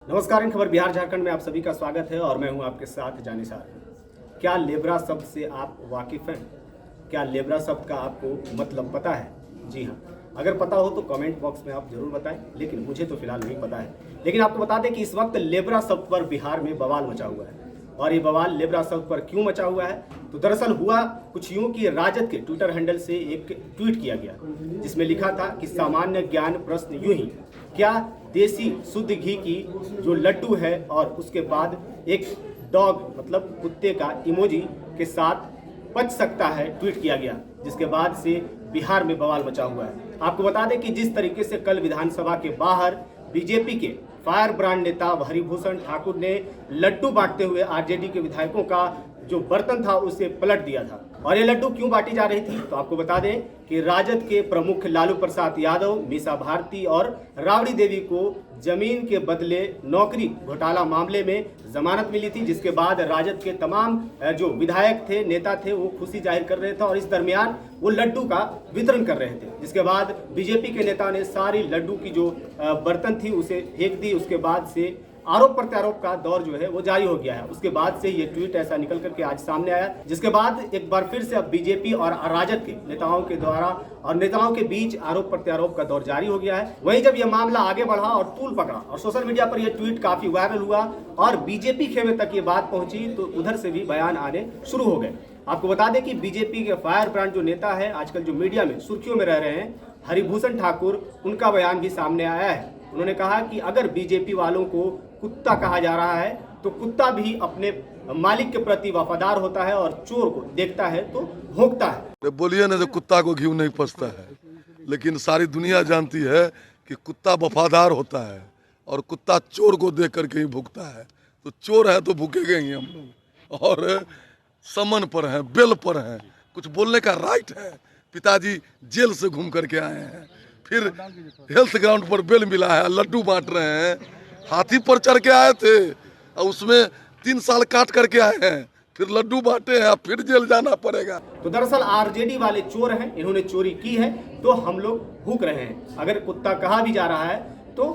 नमस्कार, इन खबर बिहार झारखंड में आप सभी का स्वागत है और मैं हूं आपके साथ जानिसार। क्या लेबरा शब्द से आप वाकिफ हैं? क्या लेबरा शब्द का आपको मतलब पता है? जी हाँ, अगर पता हो तो कमेंट बॉक्स में आप जरूर बताएं, लेकिन मुझे तो फिलहाल नहीं पता है। लेकिन आपको बता दें कि इस वक्त लेबरा शब्द पर बिहार में बवाल मचा हुआ है। और ये बवाल लेबरा शब्द पर क्यों मचा हुआ है? तो दरअसल हुआ कुछ यूं कि राजद के ट्विटर हैंडल से एक ट्वीट किया गया जिसमें लिखा था कि सामान्य ज्ञान प्रश्न यूं ही, क्या देसी शुद्ध घी की जो लड्डू है और उसके बाद एक डॉग मतलब कुत्ते का इमोजी के साथ पच सकता है, ट्वीट किया गया, जिसके बाद से बिहार में बवाल मचा हुआ है। आपको बता दें कि जिस तरीके से कल विधानसभा के बाहर बीजेपी के फायर ब्रांड नेता हरिभूषण ठाकुर ने लड्डू बांटते हुए आरजेडी के विधायकों का जो बर्तन था उसे पलट दिया था। और ये लड्डू क्यों बांटी जा रही थी, तो आपको बता दें कि राजद के प्रमुख लालू प्रसाद यादव, मीसा भारती और राबड़ी देवी को जमीन के बदले नौकरी घोटाला मामले में जमानत मिली थी, जिसके बाद राजद के तमाम जो विधायक थे, नेता थे, वो खुशी जाहिर कर रहे थे और इस दरमियान वो लड्डू का वितरण कर रहे थे। जिसके बाद बीजेपी के नेता ने सारी लड्डू की जो बर्तन थी उसे फेंक दी। उसके बाद से आरोप प्रत्यारोप का दौर जो है वो जारी हो गया है। उसके बाद से ये ट्वीट ऐसा निकल करके आज सामने आया, जिसके बाद एक बार फिर से अब बीजेपी और राजद के नेताओं के द्वारा और नेताओं के बीच आरोप प्रत्यारोप का दौर जारी हो गया है। वहीं जब यह मामला आगे बढ़ा और तूल पकड़ा और सोशल मीडिया पर यह ट्वीट काफी वायरल हुआ और बीजेपी खेमे तक ये बात पहुंची, तो उधर से भी बयान आने शुरू हो गए। आपको बता दें कि बीजेपी के फायर ब्रांड जो नेता है, आजकल जो मीडिया में सुर्खियों में रह रहे हैं, हरिभूषण ठाकुर, उनका बयान भी सामने आया है। उन्होंने कहा कि अगर बीजेपी वालों को कुत्ता कहा जा रहा है तो कुत्ता भी अपने मालिक के प्रति वफादार होता है और चोर को देखता है तो भौंकता है। बोलिए ना, तो कुत्ता को घी नहीं पचता है, लेकिन सारी दुनिया जानती है कि कुत्ता वफादार होता है और कुत्ता चोर को देख करके ही भूखता है। तो चोर है तो भूखेंगे ही हम लोग। और समन पर हैं, बेल पर हैं, कुछ बोलने का राइट है। पिताजी जेल से घूम करके आए हैं, फिर हेल्थ ग्राउंड पर बेल मिला है, लड्डू बांट रहे हैं। हाथी पर चढ़ के आए थे और उसमें 3 साल काट करके आए हैं, फिर लड्डू बांटे हैं, फिर जेल जाना पड़ेगा। तो दरअसल आरजेडी वाले चोर हैं, इन्होंने चोरी की है तो हम लोग भूख रहे हैं। अगर कुत्ता कहा भी जा रहा है तो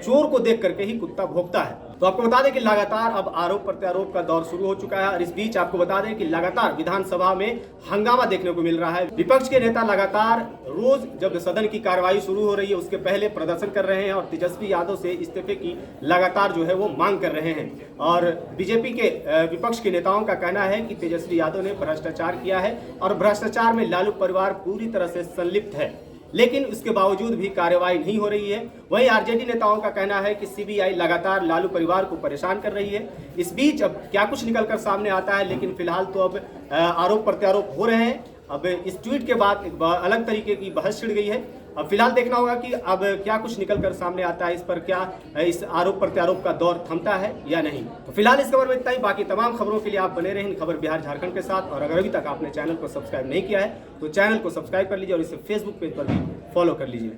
चोर को देख करके ही कुत्ता भौंकता है। तो आपको बता दें कि लगातार अब आरोप प्रत्यारोप का दौर शुरू हो चुका है और इस बीच आपको बता दें कि लगातार विधानसभा में हंगामा देखने को मिल रहा है। विपक्ष के नेता लगातार रोज जब सदन की कार्रवाई शुरू हो रही है उसके पहले प्रदर्शन कर रहे हैं और तेजस्वी यादव से इस्तीफे की लगातार जो है वो मांग कर रहे हैं। और बीजेपी के विपक्ष के नेताओं का कहना है कि तेजस्वी यादव ने भ्रष्टाचार किया है और भ्रष्टाचार में लालू परिवार पूरी तरह से संलिप्त है, लेकिन उसके बावजूद भी कार्रवाई नहीं हो रही है। वहीं आरजेडी नेताओं का कहना है कि सीबीआई लगातार लालू परिवार को परेशान कर रही है। इस बीच अब क्या कुछ निकलकर सामने आता है, लेकिन फिलहाल तो अब आरोप प्रत्यारोप हो रहे हैं। अब इस ट्वीट के बाद एक अलग तरीके की बहस छिड़ गई है। अब फिलहाल देखना होगा कि अब क्या कुछ निकलकर सामने आता है, इस पर क्या इस आरोप प्रत्यारोप का दौर थमता है या नहीं। तो फिलहाल इस खबर में इतना ही। बाकी तमाम खबरों के लिए आप बने रहें खबर बिहार झारखंड के साथ। और अगर अभी तक आपने चैनल को सब्सक्राइब नहीं किया है तो चैनल को सब्सक्राइब कर लीजिए और इसे फेसबुक पेज पर भी फॉलो कर लीजिए।